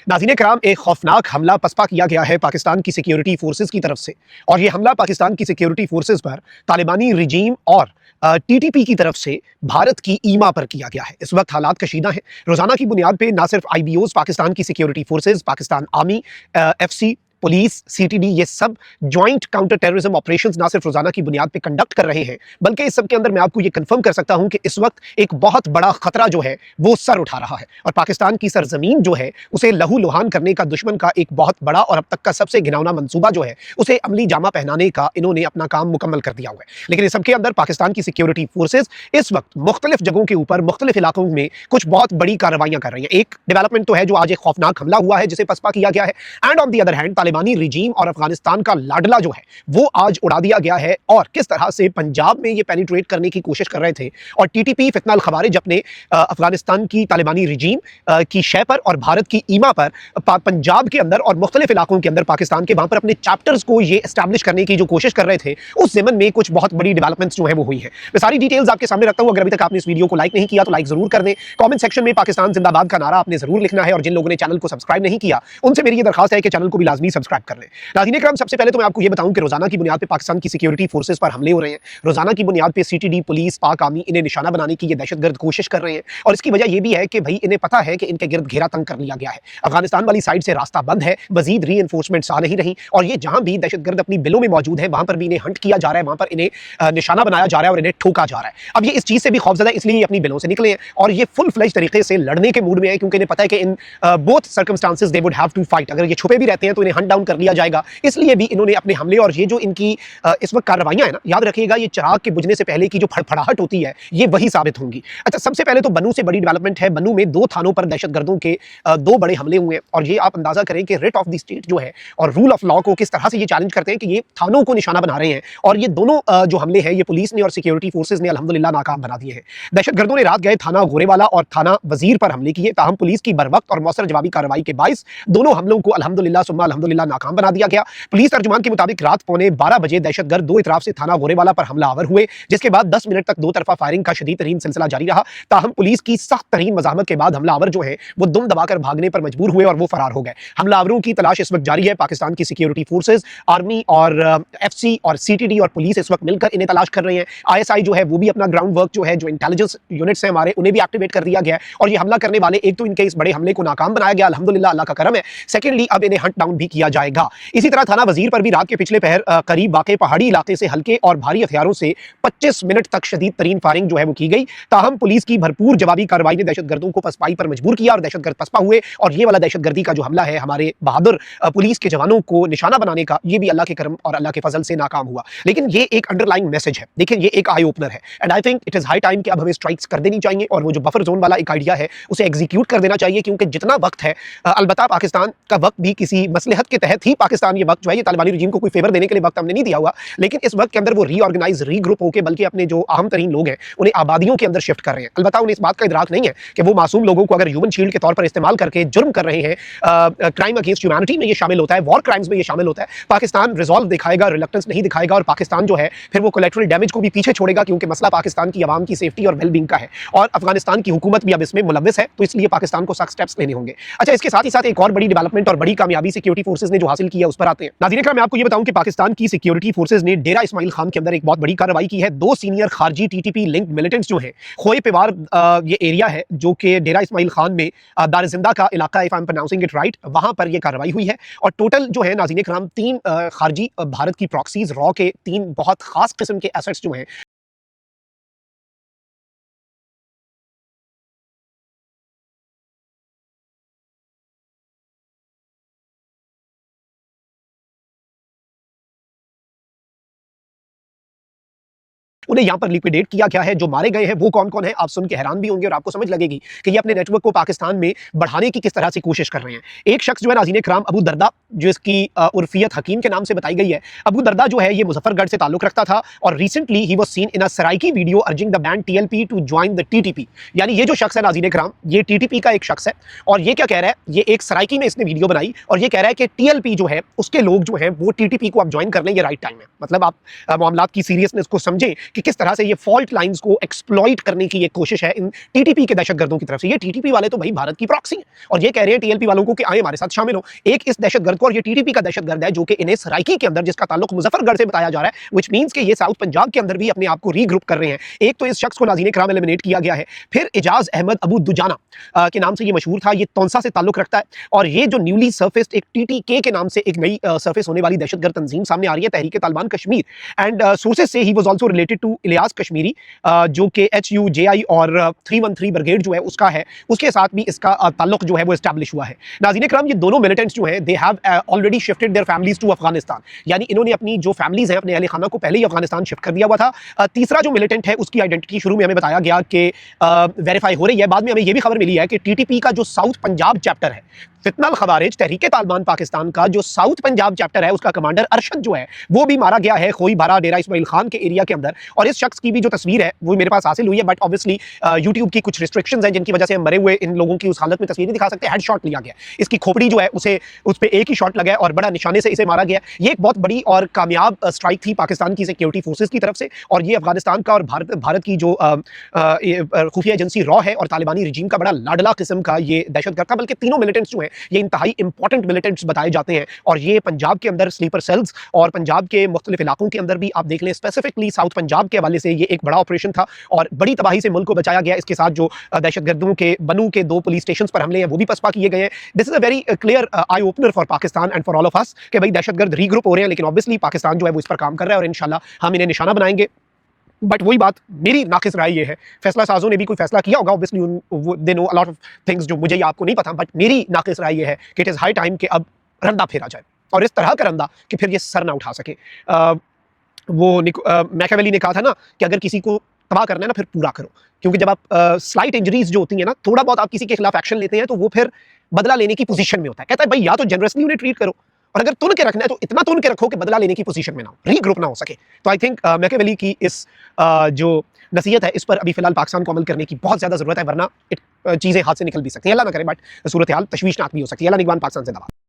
नाज़रीन कराम, एक खौफनाक हमला पसपा किया गया है पाकिस्तान की सिक्योरिटी फोर्सेस की तरफ से। और ये हमला पाकिस्तान की सिक्योरिटी फोर्सेस पर तालिबानी रिजीम और टीटीपी की तरफ से भारत की ईमा पर किया गया है। इस वक्त हालात कशीदा हैं। रोजाना की बुनियाद पे ना सिर्फ आईबीओज पाकिस्तान की security forces, Pakistan army, FC, police, CTD, ये सब ज्वाइंट काउंटर टेररिज्म ऑपरेशंस ना सिर्फ रोजाना की बुनियाद पे कंडक्ट कर रहे हैं, बल्कि इस सब के अंदर मैं आपको ये कंफर्म कर सकता हूं कि इस वक्त एक बहुत बड़ा खतरा जो है वो सर उठा रहा है और पाकिस्तान की सरजमीन जो है उसे लहू लुहान करने का दुश्मन का एक बहुत बड़ा और अब तक का सबसे घिनौना मंसूबा जो है उसे अमली जामा पहनाने का इन्होंने अपना काम मुकम्मल कर दिया हुआ है। लेकिन इस सबके अंदर पाकिस्तान की सिक्योरिटी फोर्सेज इस वक्त मुख्तलिफ जगहों के ऊपर मुख्तलिफ इलाकों में कुछ बहुत बड़ी कार्रवाइयां कर रही हैं। एक डेवलपमेंट तो है जो आज एक खौफनाक हमला हुआ है जिसे पसपा किया गया है, and on the other hand तालिबानी रिजीम और अफगानिस्तान का लाडला जो है वो आज उड़ा दिया गया है। और किस तरह से पंजाब में ये पेनिट्रेट करने की कोशिश कर रहे थे और टीटीपी फितना अल खवारिज अपने अफगानिस्तान की तालिबानी रिजीम की शय पर और भारत की ईमा पर पंजाब के अंदर और मुख्तलिफ इलाकों के अंदर पाकिस्तान के वहां पर अपने चैप्टर्स को ये एस्टैब्लिश करने की जो कोशिश कर रहे थे, उस ज़मन में कुछ बहुत बड़ी डेवलपमेंट्स जो है वो हुई है। मैं सारी डिटेल्स आपके सामने रखता हूं। अगर अभी तक आपने इस वीडियो को लाइक नहीं किया तो लाइक जरूर कर दें। कमेंट सेक्शन में पाकिस्तान जिंदाबाद का नारा आपने जरूर लिखना है और जिन लोगों ने चैनल को सब्सक्राइब नहीं किया उनसे मेरी ये दरखास्त है कि चैनल को भी लाजमी सब्सक्राइब कर लें। नाज़रीन इकराम, सबसे पहले तो मैं आपको ये बताऊं कि रोजाना की बुनियाद पे पाकिस्तान की सिक्योरिटी फोर्सेस पर हमले हो रहे हैं। रोजाना की बुनियाद पे सीटीडी, पुलिस, पाक आर्मी इन्हें निशाना बनाने की ये दहशतगर्द कोशिश कर रहे हैं। और इसकी वजह ये भी है कि भाई इन्हें पता है कि इनके गिर्द घेरा तंग कर लिया गया है। अफगानिस्तान वाली साइड से रास्ता बंद है, मजीद रीइंफोर्समेंट्स आ नहीं रही और ये जहां भी दहशतगर्द अपनी बिलों में मौजूद है वहां पर भी इन्हें हंट किया जा रहा है, वहां पर इन्हें निशाना बनाया जा रहा है और इन्हें ठोका जा रहा है। अब ये इस चीज से भी खौफजदा है, इसलिए अपनी बिलों से निकले हैं और ये फुल फ्लेज तरीके से लड़ने के मूड में है, क्योंकि इन्हें पता है कि in both circumstances they would have to fight. अगर ये छुपे भी रहते हैं तो इन्हें हंट डाउन कर लिया जाएगा। इसलिए भी इन्होंने अपने हमले और ये जो इनकी इस वक्त कार्रवाइयां है ना, याद रखिएगा ये चिराग के बुझने से पहले की जो फड़फड़ाहट होती है ये वही साबित होंगी। अच्छा, सबसे पहले तो बनू से बड़ी डेवलपमेंट है। बनू में 2 थानों पर दहशतगर्दों के 2 बड़े हमले हुए हैं और ये आप अंदाजा करें कि रेट ऑफ द स्टेट जो है और रूल ऑफ लॉ को किस तरह से ये चैलेंज करते हैं कि ये थानों को निशाना बना रहे हैं। और ये दोनों जो हमले हैं ये पुलिस ने और सिक्योरिटी फोर्सेज ने अल्हम्दुलिल्लाह नाकाम बना दिए हैं। दहशतगर्दों ने रात गए थाना गोरेवाला और थाना वजीर पर हमले किए, ताहम पुलिस की बरवक्त और मौसर जवाबी कार्रवाई के बाइस दोनों हमलों को अल्हम्दुलिल्लाह सुम्मा अल्हम्दुलिल्लाह नाकाम बना दिया गया। पुलिस तर्जुमान के मुताबिक रात पौने 12 बजे दहशतगर्द 2 इतराफ से थाना गोरेवाला पर हमलावर हुए, जिसके बाद 10 मिनट तक 2 तरफा फायरिंग का शदीद तरीन सिलसिला जारी रहा। ताहम पुलिस की सख्त तरीन मज़ाहमत के बाद हमलावर जो है वो दुम दबाकर भागने पर मजबूर हुए और वो फरार हो गए। हमलावरों की तलाश इस वक्त जारी है। पाकिस्तान की सिक्योरिटी फोर्सेज, आर्मी और एफसी और सीटीडी और पुलिस इस वक्त मिलकर इन्हें तलाश कर रहे हैं। आईएसआई जो है वो भी अपना ग्राउंड वर्क जो है, जो इंटेलिजेंस यूनिट्स हैं हमारे, उन्हें भी एक्टिवेट कर दिया गया है और ये हमला करने वाले एक तो इनके इस बड़े हमले को नाकाम बनाया गया, अल्हम्दुलिल्लाह, अल्लाह का करम है। सेकेंडली अब इन्हें हंट डाउन भी किया जाएगा। इसी तरह थाना वजीर पर भी रात के पिछले पहर करीब वाक़े पहाड़ी इलाके से हल्के और भारी हथियारों से 25 मिनट तक शदीद तरीन फायरिंग जो है वो की गई। ताहम पुलिस की भरपूर जवाबी कार्रवाई ने दहशतगर्दों को पसपाई पर मजबूर किया और दहशतगर्द पसपा हुए और ये वाला दहशतगर्दी का जो हमला है हमारे बहादुर पुलिस के जवानों को निशाना बनाने का, ये भी अल्लाह के करम और अल्लाह के फजल से नाकाम हुआ। लेकिन ये एक अंडरलाइंग मैसेज है, देखिए ये एक आई ओपनर है and I think it is high time कि अब हमें स्ट्राइक्स कर देनी चाहिए और वो जो बफर जोन वाला एक आइडिया है उसे एग्जीक्यूट कर देना चाहिए, क्योंकि जितना वक्त है, अलबत्ता पाकिस्तान का वक्त भी किसी मसलहत के तहत ही पाकिस्तान ये वक्त जो है, ये तालिबानी रिजीम को कोई फेवर देने के लिए वक्त हमने नहीं दिया हुआ, लेकिन इस वक्त के अंदर वो रीऑर्गेनाइज रीग्रुप होकर बल्कि अपने जो अहम तरीन लोग हैं उन्हें आबादियों के अंदर शिफ्ट कर रहे हैं। अलबत्ता उन्हें इस बात का इदराक नहीं है कि वो मासूम लोगों को अगर ह्यूमन शील्ड के तौर पर इस्तेमाल करके जुर्म कर रहे हैं। क्राइम अगेंस्ट ह्यूमैनिटी में ये शामिल होता है, वॉर क्राइम्स में ये शामिल होता है। पाकिस्तान रिजॉल्व दिखाएगा, रिलक्टेंस नहीं दिखाएगा और पाकिस्तान जो है फिर वो कोलैटरल डैमेज को भी पीछे छोड़ेगा, क्योंकि मसला पाकिस्तान की आवाम की सेफ्टी और वेलबींग का है और अफगानिस्तान की हुकूमत भी अब इसमें मुलव्विस है, तो इसलिए पाकिस्तान को सख्त स्टेप्स लेने होंगे। अच्छा, इसके साथ ही साथ एक और बड़ी डेवलपमेंट और बड़ी कामयाबी सिक्योरिटी फोर्सेज ने जो हासिल की है उस पर आते हैं। नाज़रीन इकराम, मैं आपको ये बताऊं कि पाकिस्तान की सिक्योरिटी फोर्सेज ने डेरा इस्माइल खान के अंदर एक बहुत बड़ी कार्रवाई की है। 2 सीनियर खारजी टीटीपी लिंक्ड मिलिटेंट्स जो हैं, खोए पिवार ये एरिया है जो कि डेरा इस्माइल खान में दार जिंदा का इलाका, if I am pronouncing it right, वहां पर ये कार्रवाई हुई है और टोटल जो है नाज़रीन इकराम 3 खारजी भारत की प्रॉक्सीज रॉ के 3 बहुत खास किस्म के एसेट्स जो हैं उन्हें यहां पर लिक्विडेट किया गया है। जो मारे गए हैं वो कौन कौन है आप सुन के हैरान भी होंगे और आपको समझ लगेगी कि ये अपने नेटवर्क को पाकिस्तान में बढ़ाने की किस तरह से कोशिश कर रहे हैं। एक शख्स जो है नाज़रीन इकराम अबू दरदा, जो इसकी उर्फियत हकीम के नाम से बताई गई है। अबू दरदा जो है ये मुजफ्फरगढ़ से ताल्लुक रखता था और रिसेंटली ही was seen in a Saraiki video urging the banned TLP to join the TTP. यानी ये जो शख्स है नाज़रीन इकराम, ये टीटीपी का एक शख्स है और ये क्या कह रहा है, ये एक सराइकी में इसने वीडियो बनाई और ये कह रहा है कि टीएलपी जो है उसके लोग जो है वो टीटीपी को अब ज्वाइन कर लें, ये राइट टाइम है। मतलब आप मामलात की सीरियसनेस को समझें कि किस तरह से ये फॉल्ट लाइंस को एक्सप्लॉइट करने की ये कोशिश है इन टीटीपी के दहशतगर्दों की तरफ से। ये टीटीपी वाले तो भाई भारत की प्रॉक्सी हैं और ये कह रहे हैं टीएलपी वालों को कि आए हमारे साथ शामिल हो। एक इस दहशतगर्द को, और ये टीटीपी का दहशतगर्द है जो कि इन्हें सराइकी के अंदर, जिसका ताल्लुक मुजफ्फरगढ़ से बताया जा रहा है, व्हिच मींस कि ये साउथ पंजाब के अंदर भी अपने आप को रीग्रुप कर रहे हैं। एक तो इस शख्स को नाज़रीन इकराम एलिमिनेट किया गया है, फिर इजाज अहमद अबू दुजाना के नाम से ये मशहूर था, ये तौंसा से ताल्लुक रखता है और ये जो न्यूली सर्फेस्ड एक टीटीके के नाम से एक नई सर्फेस होने वाली दहशतगर्द तंजीम सामने आ रही है, तहरीक तालिबान कश्मीर। एंड सोर्सेज से ही was also related to Ilyas Kashmiri, जो कि HUJI और 313 ब्रिगेड जो है उसका है, उसके साथ भी इसका ताल्लुक जो है वो एस्टैब्लिश हुआ है। नाज़रीन इकराम, ये दोनों मिलिटेंट्स जो हैं they have already shifted their families to Afghanistan, यानी इन्होंने अपनी जो फैमिलीज हैं, अपने अहले खाना को पहले ही अफगानिस्तान शिफ्ट कर दिया हुआ था। तीसरा जो मिलिटेंट है उसकी आइडेंटिटी शुरू में हमें बताया गया कि वेरीफाई हो रही है, बाद में हमें यह भी खबर मिली है कि टीटीपी का जो साउथ पंजाब चैप्टर है, फितनल खवारिज तहरीक तालिबान पाकिस्तान का जो साउथ पंजाब चैप्टर है, उसका कमांडर अरशद जो है वो भी मारा गया है खोई बारा डेरा इस्माइल खान के एरिया के अंदर। और इस शख्स की भी जो तस्वीर है वो मेरे पास हासिल हुई है, बट ऑब्वियसली यूट्यूब की कुछ रिस्ट्रिक्शंस हैं जिनकी वजह से हम मरे हुए इन लोगों की उस हालत में तस्वीर नहीं दिखा सकते। हेड शॉट लिया गया, इसकी खोपड़ी जो है उसे उस पर एक ही शॉट लगा है और बड़ा निशाने से इसे मारा गया। ये एक बहुत बड़ी और कामयाब स्ट्राइक थी पाकिस्तान की सिक्योरिटी फोर्सेज की तरफ से, और ये अफगानिस्तान का और भारत की जो खुफिया एजेंसी रॉ है और तालिबानी रिजीम का बड़ा लाडला किस्म का ये दहशतगर्द था। बल्कि तीनों मिलिटेंट्स जो हैं ये इंतहाई इंपॉर्टेंट मिलिटेंट्स बताए जाते हैं, और ये पंजाब के अंदर स्लीपर सेल्स और पंजाब के मुख्तलिफ इलाकों के अंदर भी आप देख लें, स्पेसिफिकली साउथ पंजाब के हवाले से ये एक बड़ा ऑपरेशन था और बड़ी तबाही से मुल्क को बचाया गया। इसके साथ जो दहशतगर्दों के बनू के 2 पुलिस स्टेशन पर हमले हैं वो भी पसपा किए गए हैं। This is a very clear eye opener for Pakistan and for all of us कि भाई दहशतगर्द रीग्रुप हो रहे हैं, लेकिन ऑब्वियसली पाकिस्तान जो है वो इस पर काम कर रहा है और इंशाल्लाह हम इन्हें निशाना बनाएंगे। बट वही बात, मेरी नाकिस राय ये है, फैसला साजों ने भी कोई फैसला किया होगा, obviously they know a lot of things जो मुझे या आपको नहीं पता, बट मेरी नाकिस राय ये है कि इट इज़ हाई टाइम कि अब रंदा फेरा जाए, और इस तरह का रंदा कि फिर ये सर ना उठा सके। वो मैकियावेली ने कहा था ना कि अगर किसी को तबाह करना है ना फिर पूरा करो, क्योंकि जब आप स्लाइट इंजरीज जो होती हैं ना, थोड़ा बहुत आप किसी के खिलाफ एक्शन लेते हैं तो वो फिर बदला लेने की पोजीशन में होता है। कहता है भाई या तो जनरसली उन्हें ट्रीट करो, और अगर तुन के रखना है तो इतना तुन के रखो कि बदला लेने की पोजीशन में ना हो, रीग्रुप ना हो सके। तो आई थिंक मैकियावेली की इस जो नसीहत है इस पर अभी फिलहाल पाकिस्तान को अमल करने की बहुत ज़्यादा ज़रूरत है, वरना चीज़ें हाथ से निकल भी सकती हैं। अल्लाह ना करे, बट सूरत हाल तशवीशनाक भी हो सकती है। अल्लाह निगरान पाकिस्तान जिंदाबाद।